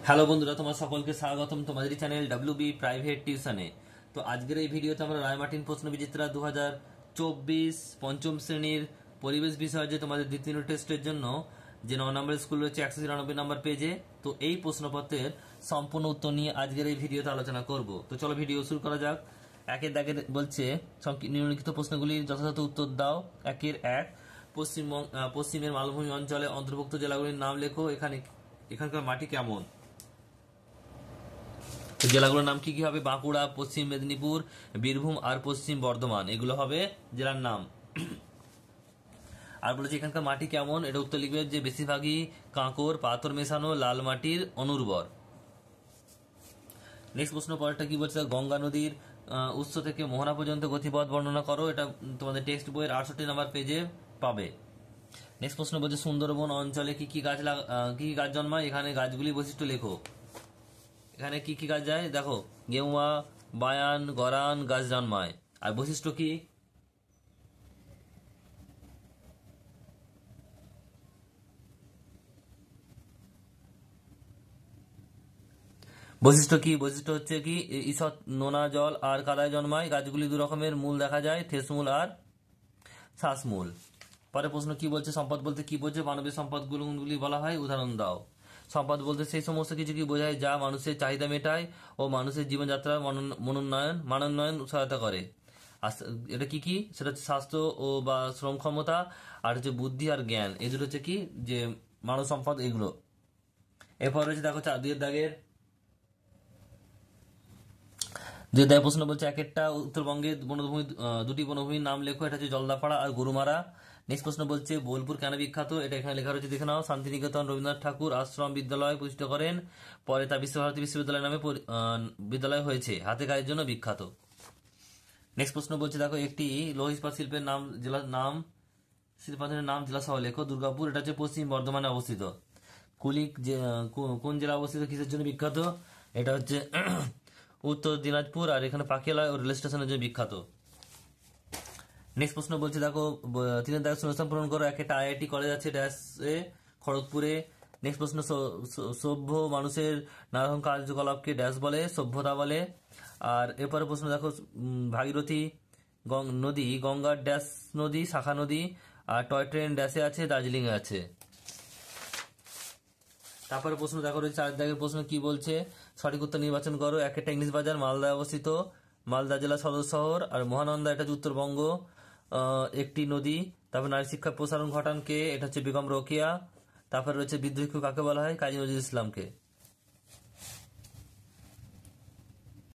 Hello বন্ধুরা, তোমার সকলকে স্বাগতম তোমাদের চ্যানেল ডাব্লিউবি প্রাইভেট টিউশনে। তো আজকের এই ভিডিওতে আমরা রায়মার্টিন প্রশ্ন বিচিত্রা 2024 পঞ্চম শ্রেণীর পরিবেশ বিষয় যে তোমাদের দ্বিতীয় টেস্টের জন্য যে 9 নম্বরের স্কুল রয়েছে 193 নম্বর পেজে, তো এই প্রশ্নপত্রের সম্পূর্ণ উত্তর নিয়ে আজকের এই ভিডিওতে আলোচনা করব। তো চলো ভিডিও শুরু করা যাক। একের দাগে বলছে নিম্নলিখিত প্রশ্নগুলির যথাযথ উত্তর দাও। একের এক, পশ্চিমের মালভূমি অঞ্চলে অন্তর্ভুক্ত জেলাগুলির নাম লেখো। এখানকার মাটি কেমন? জেলাগুলোর নাম কি কি হবে? বাঁকুড়া, পশ্চিম মেদিনীপুর, বীরভূম আর পশ্চিম বর্ধমান, এগুলো হবে জেলার নাম। আর বলেছে এখানকার মাটি কেমন, এটা উত্তর লিখবে যে বেশিরভাগই কাঁকর, পাথর মেশানো, লাল মাটির, অনুর্বর। নেক্সট প্রশ্ন পরেরটা কি বলছে? গঙ্গা নদীর উৎস থেকে মোহনা পর্যন্ত গতিপথ বর্ণনা করো। এটা তোমাদের টেক্সট বইয়ের 68 নম্বর পেজে পাবে। নেক্সট প্রশ্ন বলছে সুন্দরবন অঞ্চলে কি কি গাছ জন্মায়? এখানে গাছগুলি বৈশিষ্ট্য লেখো। এখানে কি কি গাছ যায় দেখো, গেউয়া, বায়ান, গরান গাছ জন্মায়। আর বৈশিষ্ট্য কি? বৈশিষ্ট্য হচ্ছে কি ঈষৎ নোনা জল আর কাদায় জন্মায়। গাছগুলি দু রকমের, মূল দেখা যায়, ঠেসমূল আর শ্বাসমূল। পরে প্রশ্ন কি বলছে? সম্পদ বলতে কি বোঝে? মানবীয় সম্পদগুলি বলা হয়, উদাহরণ দাও। সম্পদ বলতে সেই সমস্ত কিছু কি বোঝায় যা মানুষের চাহিদা মেটায় ও মানুষের জীবনযাত্রার মানোন্নয়ন সহায়তা করে। আর এটা কি কি? সেটা হচ্ছে স্বাস্থ্য ও বা শ্রম ক্ষমতা, আর হচ্ছে বুদ্ধি আর জ্ঞান। এই দুটো হচ্ছে কি যে মানব সম্পদ, এগুলো। এরপর রয়েছে দেখো দুই দায় প্রশ্ন বলছে এক একটা উত্তরবঙ্গের বনভূমি, দুটি বনভূমির নাম লেখো। এটা হচ্ছে জলদাপাড়া আর গরুমারা। নেক্সট প্রশ্ন বলছে বোলপুর কেন বিখ্যাত? এটা এখানে লেখা রয়েছে, দেখে নাও। শান্তিনিকেতন রবীন্দ্রনাথ ঠাকুর আশ্রম বিদ্যালয় প্রতিষ্ঠা করেন, পরে তা বিশ্বভারতী বিশ্ববিদ্যালয় নামে বিদ্যালয় হয়েছে, হাতে কাজের জন্য বিখ্যাত। নেক্সট প্রশ্ন বলছে দেখো একটি লৌহ ইস্পাত শিল্পের নাম, জেলার নাম, শিল্পাঞ্চলের নাম, জেলা সহ লেখো। দুর্গাপুর, এটা হচ্ছে পশ্চিম বর্ধমানে অবস্থিত। কুলিক কোন জেলা অবস্থিত, কিসের জন্য বিখ্যাত? এটা হচ্ছে উত্তর দিনাজপুর, আর এখানে পাকিয়ালা রেল স্টেশনের জন্য বিখ্যাত। নেক্সট প্রশ্ন বলছে দেখো তিনের দাগ শূন্যস্থান পূরণ করো। একটা আইআইটি কলেজ আছে ড্যাশে, খড়গপুরে। নেক্সট প্রশ্ন সভ্য মানুষের নানা রকম কার্যকলাপকে ড্যাশ বলে, সভ্যতা বলে। আর এরপরে প্রশ্ন দেখো ভাগীরথী নদী গঙ্গার ড্যাশ নদী, শাখা নদী। আর টয় ট্রেন ড্যাশে আছে, দার্জিলিং এ আছে। তারপরে প্রশ্ন দেখো রয়েছে চার দাগের প্রশ্ন কি বলছে? সঠিক উত্তর নির্বাচন করো। একটা ইংলিশ বাজার মালদায় অবস্থিত, মালদা জেলা সদর শহর। আর মহানন্দা, এটা হচ্ছে উত্তরবঙ্গ একটি নদী। তারপর নারী শিক্ষার প্রসারণ ঘটান কে? এটা হচ্ছে বেগম রোকেয়া। তারপরে রয়েছে বিদ্রোহী কাকে বলা হয়? কাজী নজরুল ইসলামকে।